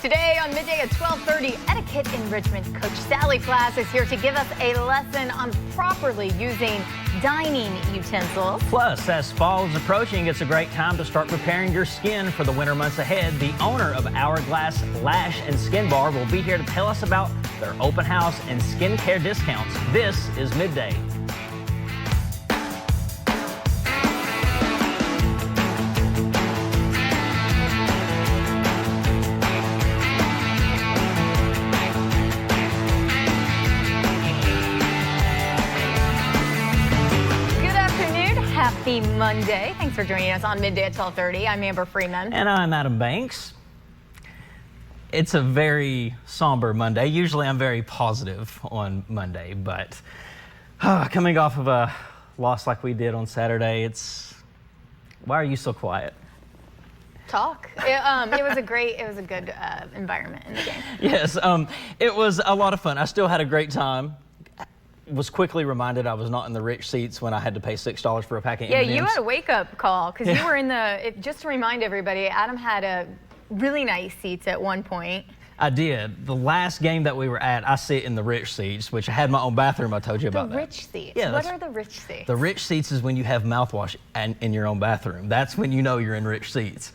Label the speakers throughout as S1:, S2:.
S1: Today on Midday at 12:30, etiquette enrichment coach Sally Flass is here to give us a lesson on properly using dining utensils.
S2: Plus, as fall is approaching, it's a great time to start preparing your skin for the winter months ahead. The owner of Hourglass Lash and Skin Bar will be here to tell us about their open house and skincare discounts. This is Midday.
S1: Happy Monday. Thanks for joining us on Midday at 12:30. I'm Amber Freeman.
S2: And I'm Adam Banks. It's a very somber Monday. Usually I'm very positive on Monday, but coming off of a loss like we did on Saturday, why are you so quiet?
S1: Talk. It was a good environment in the game.
S2: Yes, it was a lot of fun. I still had a great time. Was quickly reminded I was not in the rich seats when I had to pay $6 for a pack of M&Ms.
S1: Yeah, you had a wake-up call because you were in just to remind everybody, Adam had a really nice seats at one point.
S2: I did. The last game that we were at, I sit in the rich seats, which I had my own bathroom. I told you about that.
S1: The rich seats?
S2: Yeah,
S1: what are the rich seats?
S2: The rich seats is when you have mouthwash in your own bathroom. That's when you know you're in rich seats.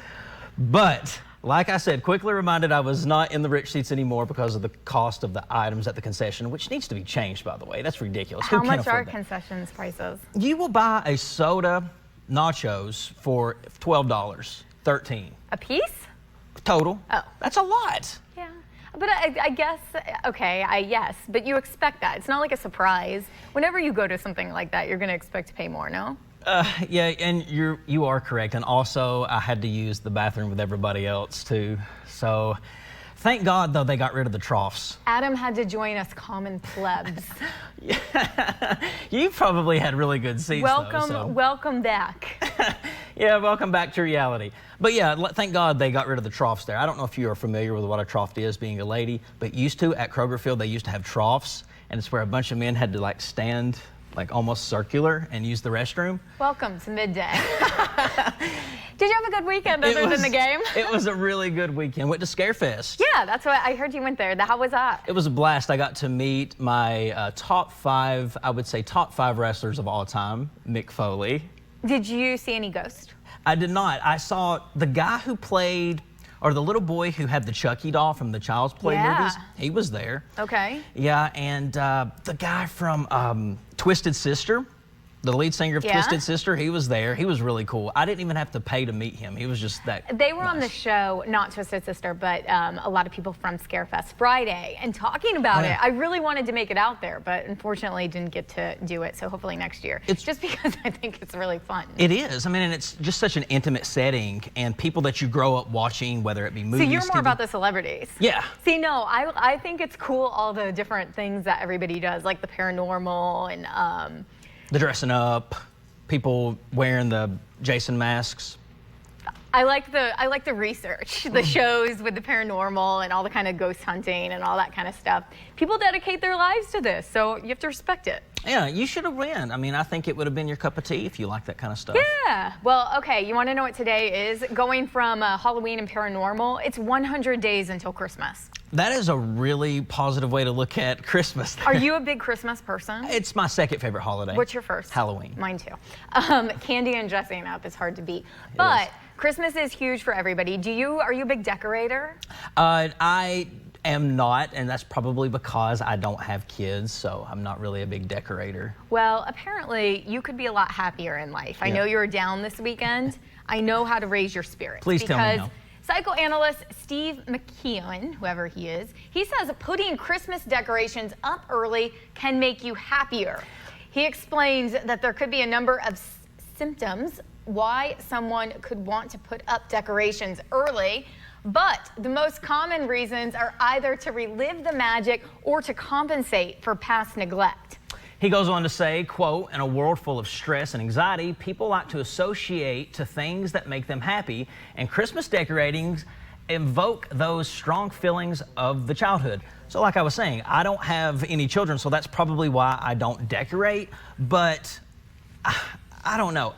S2: But like I said, quickly reminded I was not in the rich seats anymore because of the cost of the items at the concession, which needs to be changed, by the way. That's ridiculous.
S1: How much are concessions prices?
S2: You will buy a soda, nachos for $12, $13.
S1: A piece?
S2: Total.
S1: Oh.
S2: That's a lot.
S1: Yeah. But I guess, okay, yes, but you expect that. It's not like a surprise. Whenever you go to something like that, you're going to expect to pay more, no?
S2: Yeah, and you are correct. And also, I had to use the bathroom with everybody else, too. So, thank God, though, they got rid of the troughs.
S1: Adam had to join us common plebs.
S2: Yeah, you probably had really good seats,
S1: Welcome back.
S2: Yeah, welcome back to reality. But yeah, thank God they got rid of the troughs there. I don't know if you are familiar with what a trough is, being a lady, but used to, at Kroger Field, they used to have troughs, and it's where a bunch of men had to, stand almost circular and use the restroom.
S1: Welcome to Midday. Did you have a good weekend other than the game?
S2: It was a really good weekend. Went to Scarefest.
S1: Yeah, that's what I heard you went there. How was that?
S2: It was a blast. I got to meet my top five wrestlers of all time, Mick Foley.
S1: Did you see any ghosts?
S2: I did not. I saw the guy who played, or the little boy who had the Chucky doll from the Child's Play movies. He was there.
S1: Okay.
S2: Yeah, and the guy from Twisted Sister, the lead singer of Twisted Sister, he was there. He was really cool. I didn't even have to pay to meet him. He was just that
S1: They were
S2: nice.
S1: on the show, not Twisted Sister, but a lot of people from Scarefest Friday, and talking about it. I really wanted to make it out there, but unfortunately didn't get to do it, so hopefully next year. It's just because I think it's really fun.
S2: It is. I mean, and it's just such an intimate setting, and people that you grow up watching, whether it be movies,
S1: So you're more
S2: TV.
S1: about the celebrities.
S2: Yeah.
S1: See, no, I think it's cool, all the different things that everybody does, like the paranormal and
S2: the dressing up, people wearing the Jason masks.
S1: I like the research, the shows with the paranormal and all the kind of ghost hunting and all that kind of stuff. People dedicate their lives to this, so you have to respect it.
S2: Yeah, you should have won. I mean, I think it would have been your cup of tea if you like that kind of stuff.
S1: Yeah. Well, okay, you want to know what today is? Going from Halloween and paranormal, it's 100 days until Christmas.
S2: That is a really positive way to look at Christmas.
S1: Are you a big Christmas person?
S2: It's my second favorite holiday.
S1: What's your first?
S2: Halloween.
S1: Mine too. Candy and dressing up is hard to beat. But Christmas is huge for everybody. Are you a big decorator?
S2: I am not, and that's probably because I don't have kids, so I'm not really a big decorator.
S1: Well, apparently you could be a lot happier in life. I know you were down this weekend. I know how to raise your spirits.
S2: Please tell me how.
S1: Psychoanalyst Steve McKeown, whoever he is, he says putting Christmas decorations up early can make you happier. He explains that there could be a number of symptoms why someone could want to put up decorations early, but the most common reasons are either to relive the magic or to compensate for past neglect.
S2: He goes on to say, quote, in a world full of stress and anxiety, people like to associate to things that make them happy, and Christmas decoratings invoke those strong feelings of the childhood. So like I was saying, I don't have any children, so that's probably why I don't decorate, but I don't know.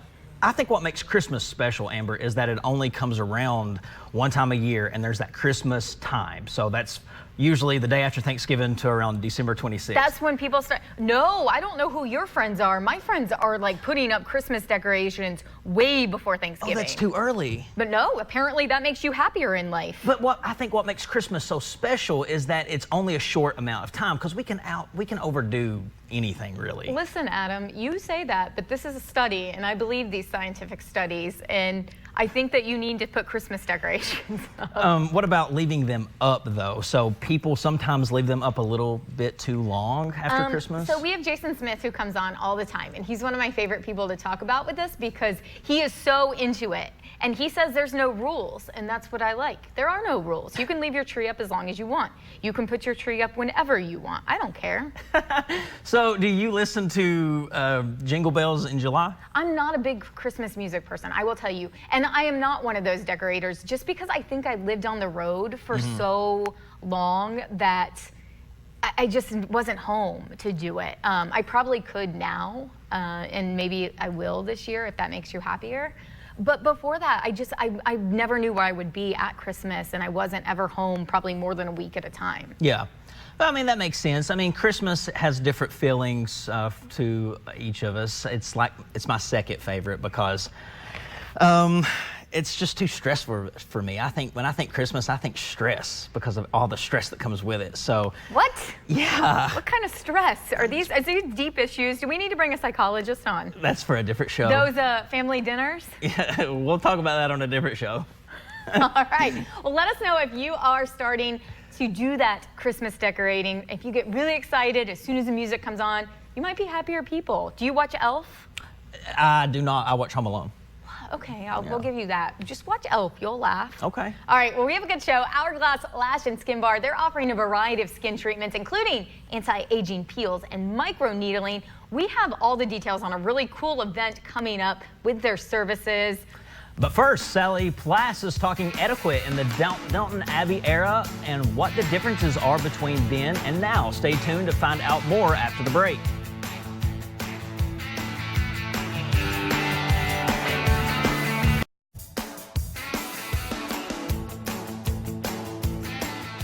S2: I think what makes Christmas special, Amber, is that it only comes around one time a year, and there's that Christmas time. So that's usually the day after Thanksgiving to around December 26th.
S1: That's when people start. No, I don't know who your friends are. My friends are like putting up Christmas decorations way before Thanksgiving.
S2: Oh, that's too early.
S1: But no, apparently that makes you happier in life.
S2: But I think what makes Christmas so special is that it's only a short amount of time, because we can overdo anything, really.
S1: Listen, Adam, you say that, but this is a study, and I believe these scientific studies, and I think that you need to put Christmas decorations up.
S2: What about leaving them up, though? So people sometimes leave them up a little bit too long after Christmas?
S1: So we have Jason Smith, who comes on all the time, and he's one of my favorite people to talk about with this because he is so into it. And he says there's no rules, and that's what I like. There are no rules. You can leave your tree up as long as you want. You can put your tree up whenever you want. I don't care.
S2: So do you listen to Jingle Bells in July?
S1: I'm not a big Christmas music person, I will tell you. And I am not one of those decorators just because I think I lived on the road for so long that I just wasn't home to do it. I probably could now, and maybe I will this year if that makes you happier. But before that, I never knew where I would be at Christmas, and I wasn't ever home probably more than a week at a time.
S2: Yeah. I mean, that makes sense. I mean, Christmas has different feelings to each of us. It's my second favorite because it's just too stressful for me. When I think Christmas, I think stress because of all the stress that comes with it. So
S1: what?
S2: Yeah.
S1: What kind of stress are these? Are these deep issues? Do we need to bring a psychologist on?
S2: That's for a different show.
S1: Those family dinners?
S2: Yeah, we'll talk about that on a different show.
S1: All right. Well, let us know if you are starting to do that Christmas decorating. If you get really excited as soon as the music comes on, you might be happier people. Do you watch Elf?
S2: I do not. I watch Home Alone.
S1: Okay, we'll give you that. Just watch Elf. You'll laugh.
S2: Okay.
S1: All right, well, we have a good show. Hourglass Lash and Skin Bar, they're offering a variety of skin treatments, including anti-aging peels and microneedling. We have all the details on a really cool event coming up with their services.
S2: But first, Sally Plass is talking etiquette in the Downton Abbey era and what the differences are between then and now. Stay tuned to find out more after the break.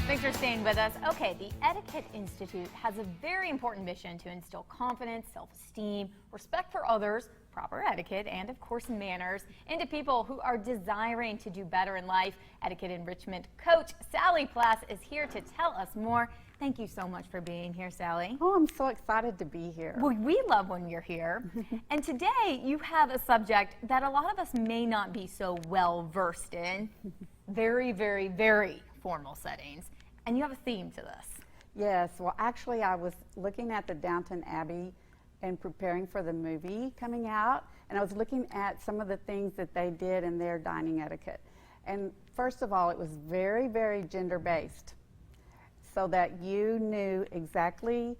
S1: Thanks for staying with us. Okay, the Etiquette Institute has a very important mission to instill confidence, self-esteem, respect for others, proper etiquette, and of course manners into people who are desiring to do better in life. Etiquette enrichment coach Sally Plass is here to tell us more. Thank you so much for being here, Sally.
S3: Oh, I'm so excited to be here.
S1: Well, we love when you're here. And today you have a subject that a lot of us may not be so well versed in. Very, very, very formal settings. And you have a theme to this.
S3: Yes, well, actually, I was looking at the Downton Abbey and preparing for the movie coming out, and I was looking at some of the things that they did in their dining etiquette. And first of all, it was very, very gender-based, so that you knew exactly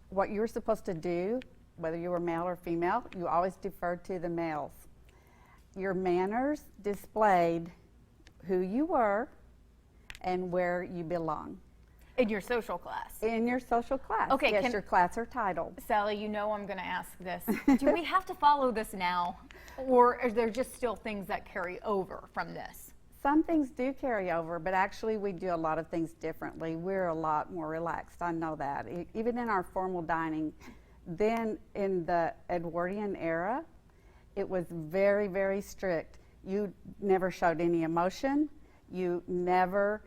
S3: what you were supposed to do, whether you were male or female. You always deferred to the males. Your manners displayed who you were and where you belong.
S1: In your social class.
S3: In your social class.
S1: Okay,
S3: yes, your class or title.
S1: Sally, you know I'm going to ask this. Do we have to follow this now? Or are there just still things that carry over from this?
S3: Some things do carry over, but actually we do a lot of things differently. We're a lot more relaxed, I know that. Even in our formal dining, then in the Edwardian era, it was very, very strict. You never showed any emotion. You never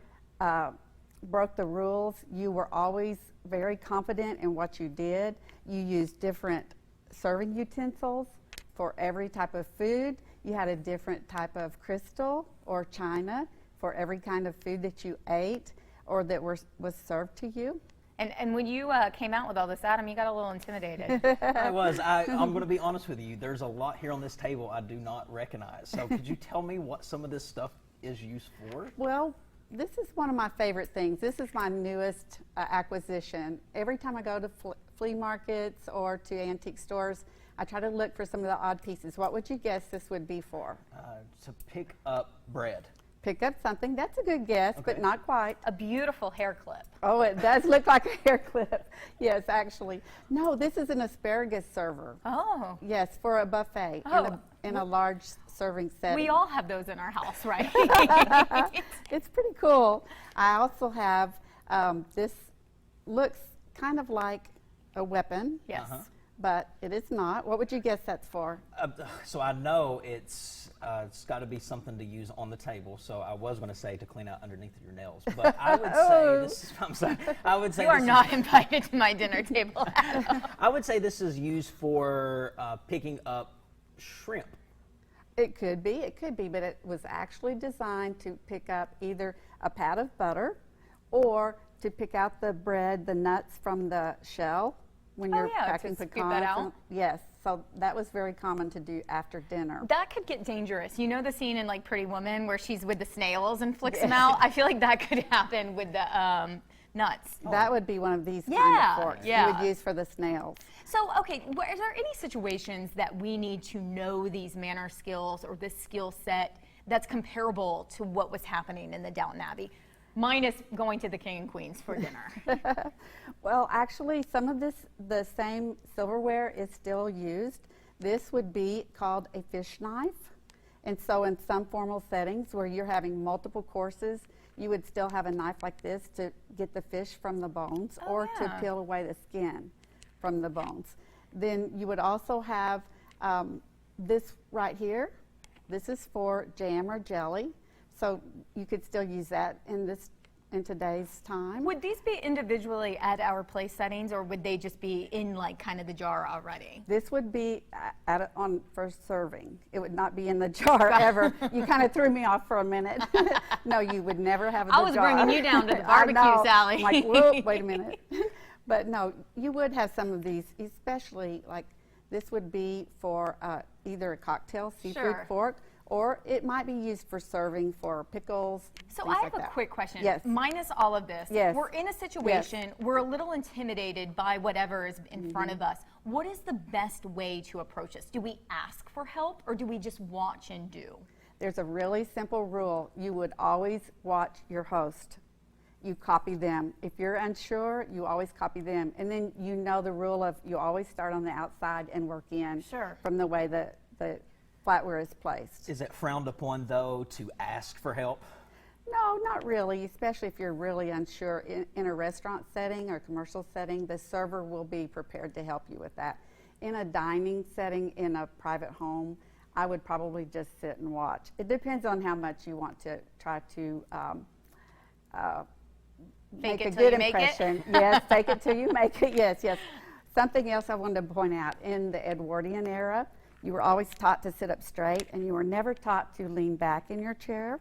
S3: broke the rules. You were always very confident in what you did. You used different serving utensils for every type of food. You had a different type of crystal or china for every kind of food that you ate or that was served to you.
S1: And when you came out with all this, Adam, you got a little intimidated.
S2: I was. I'm going to be honest with you. There's a lot here on this table I do not recognize. So could you tell me what some of this stuff is used for?
S3: Well, this is one of my favorite things. This is my newest acquisition. Every time I go to flea markets or to antique stores, I try to look for some of the odd pieces. What would you guess this would be for?
S2: To pick up bread.
S3: Pick up something. That's a good guess, but not quite.
S1: A beautiful hair clip.
S3: Oh, it does look like a hair clip. Yes, actually. No, this is an asparagus server.
S1: Oh.
S3: Yes, for a buffet in a large serving setting.
S1: We all have those in our house, right?
S3: It's pretty cool. I also have, this looks kind of like a weapon.
S1: Yes.
S3: But it is not. What would you guess that's for?
S2: So I know it's got to be something to use on the table. So I was going to say to clean out underneath your nails, but I would say this is. I'm sorry. I would say
S1: you are not invited to my dinner table.
S2: I would say this is used for picking up shrimp.
S3: It could be, but it was actually designed to pick up either a pat of butter or to pick out the bread, the nuts from the shell when you're cracking
S1: to
S3: pecans.
S1: scoop that out.
S3: Yes, so that was very common to do after dinner.
S1: That could get dangerous. You know the scene in like Pretty Woman where she's with the snails and flicks them out? I feel like that could happen with the nuts.
S3: That would be one of these kind of forks you would use for the snails.
S1: So, okay, are there any situations that we need to know these manner skills or this skill set that's comparable to what was happening in the Downton Abbey? Minus going to the King and Queens for dinner.
S3: Well, actually, some of the same silverware is still used. This would be called a fish knife. And so in some formal settings where you're having multiple courses, you would still have a knife like this to get the fish from the bones or to peel away the skin from the bones. Then you would also have this right here. This is for jam or jelly. So you could still use that in today's time.
S1: Would these be individually at our place settings, or would they just be in like kind of the jar already?
S3: This would be on first serving. It would not be in the jar ever. You kind of threw me off for a minute. No, you would never have the jar.
S1: I was bringing you down to the barbecue, Sally.
S3: I'm like, whoop, wait a minute. But no, you would have some of these, especially like this would be for either a cocktail seafood fork, or it might be used for serving for pickles.
S1: So I have a quick question.
S3: Yes.
S1: Minus all of this, we're in a situation,
S3: Yes.
S1: we're a little intimidated by whatever is in front of us. What is the best way to approach this? Do we ask for help, or do we just watch and do?
S3: There's a really simple rule. You would always watch your host. You copy them. If you're unsure, you always copy them. And then you know the rule of you always start on the outside and work in from the way the flatware is placed.
S2: Is it frowned upon, though, to ask for help?
S3: No, not really, especially if you're really unsure. In a restaurant setting or commercial setting, the server will be prepared to help you with that. In a dining setting, in a private home, I would probably just sit and watch. It depends on how much you want to try to make a good impression. Yes, fake it till you make it. Yes, yes. Something else I wanted to point out, in the Edwardian era, you were always taught to sit up straight, and you were never taught to lean back in your chair.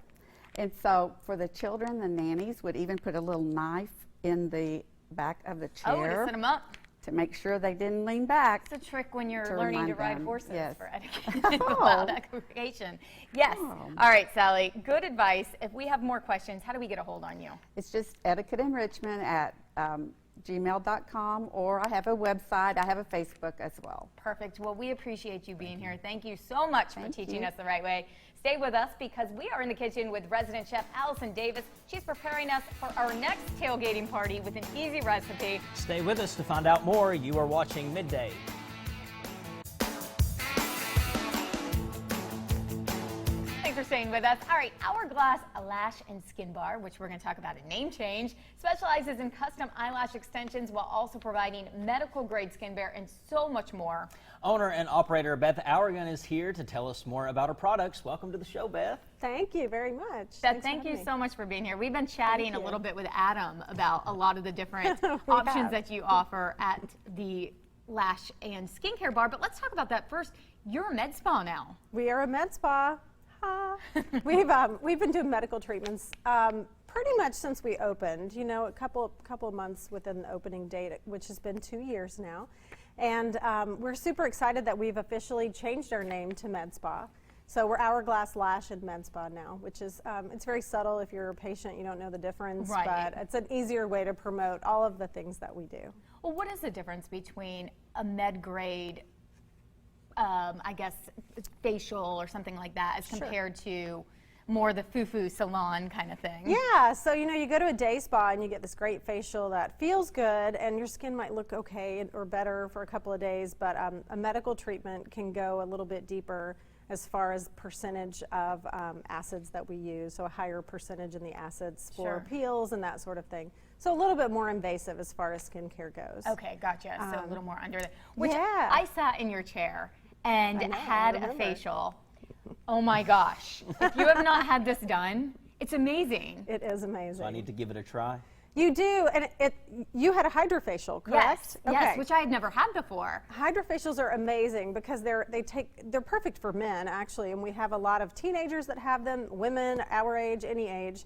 S3: And so for the children, the nannies would even put a little knife in the back of the chair.
S1: Oh, to set them up?
S3: To make sure they didn't lean back.
S1: It's a trick when you're learning to ride horses for etiquette.
S3: Oh.
S1: Education. Yes.
S3: Oh.
S1: All right, Sally, good advice. If we have more questions, how do we get a hold on you?
S3: It's just etiquette enrichment at gmail.com, or I have a website. I have a Facebook as well.
S1: Perfect. Well, we appreciate you being here. Thank you so much for teaching us the right way. Stay with us because we are in the kitchen with resident chef Allison Davis. She's preparing us for our next tailgating party with an easy recipe.
S2: Stay with us to find out more. You are watching Midday.
S1: Thanks for staying with us. All right, Hourglass Lash and Skin Bar, which we're going to talk about a name change, specializes in custom eyelash extensions while also providing medical grade skin care and so much more.
S2: Owner and operator Beth Auergen is here to tell us more about her products. Welcome to the show, Beth.
S4: Thank you very much.
S1: Beth, thank you so much for being here. We've been chatting a little bit with Adam about a lot of the different options that you offer at the Lash and Skincare Bar, but let's talk about that first. You're a med spa now.
S4: We are a med spa. We've been doing medical treatments pretty much since we opened. You know, a couple of months within the opening date, which has been 2 years now, and we're super excited that we've officially changed our name to Med Spa. So we're Hourglass Lash and Med Spa now, which is it's very subtle. If you're a patient, you don't know the difference, but it's an easier way to promote all of the things that we do.
S1: Well, what is the difference between a med grade, I guess, facial or something like that, as compared to more the foo-foo salon kind of thing.
S4: Yeah, so you go to a day spa and you get this great facial that feels good, and your skin might look okay or better for a couple of days, but a medical treatment can go a little bit deeper as far as percentage of acids that we use, so a higher percentage in the acids for
S1: Sure.
S4: peels and that sort of thing. So a little bit more invasive as far as skincare goes.
S1: Okay, gotcha. So a little more under the, which
S4: yeah.
S1: I sat in your chair and
S4: I know, I
S1: had a
S4: remember.
S1: facial. Oh my gosh. If you have not had this done, it's amazing.
S4: It is amazing.
S5: So I need to give it a try.
S4: You do, and you had a hydrofacial, correct?
S1: Yes, which I had never had before.
S4: Hydrofacials are amazing because they're perfect for men actually, and we have a lot of teenagers that have them, women our age, any age,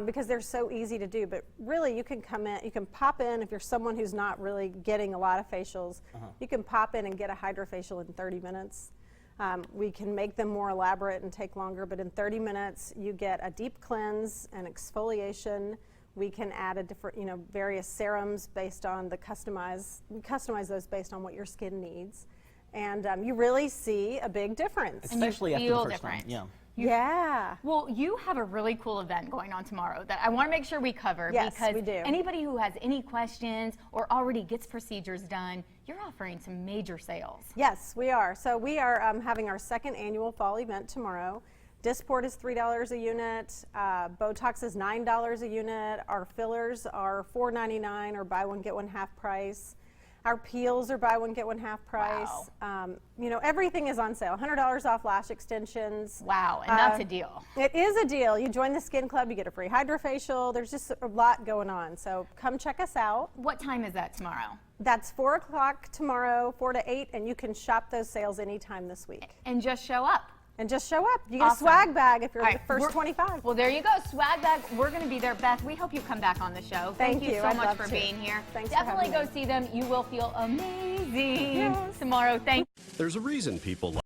S4: because they're so easy to do. But really, you can come in, you can pop in if you're someone who's not really getting a lot of facials. You can pop in and get a hydrofacial in 30 minutes. We can make them more elaborate and take longer, but in 30 minutes you get a deep cleanse and exfoliation. We can add a different, various serums based on we customize those based on what your skin needs. And you really see a big difference.
S5: Especially after the
S1: feel
S5: first
S1: different.
S5: time.
S4: Yeah.
S1: Well, you have a really cool event going on tomorrow that I want to make sure we cover
S4: Yes,
S1: because
S4: we do.
S1: anybody who has any questions or already gets procedures done, you're offering some major sales.
S4: Yes, we are. So we are having our second annual fall event tomorrow. Dysport is $3 a unit. Botox is $9 a unit. Our fillers are $4.99 or buy one get one half price. Our peels are buy one get one half price. Everything is on sale. $100 off lash extensions.
S1: Wow, and that's a deal.
S4: It is a deal. You join the Skin Club, you get a free hydrofacial. There's just a lot going on. So come check us out.
S1: What time is that tomorrow?
S4: That's 4 o'clock tomorrow, 4 to 8, and you can shop those sales anytime this week.
S1: And just show up.
S4: And just show up. You get
S1: Awesome.
S4: a swag bag if you're
S1: All
S4: the
S1: right,
S4: first 25.
S1: Well, there you go. Swag bag. We're going to be there. Beth, we hope you come back on the show.
S4: Thank
S1: you
S4: you.
S1: so
S4: I'd
S1: much
S4: love
S1: for
S4: to.
S1: being here.
S4: Thanks for
S1: Definitely
S4: having
S1: go
S4: me.
S1: see them. You will feel amazing
S4: Yes.
S1: tomorrow. Thank
S6: There's a reason people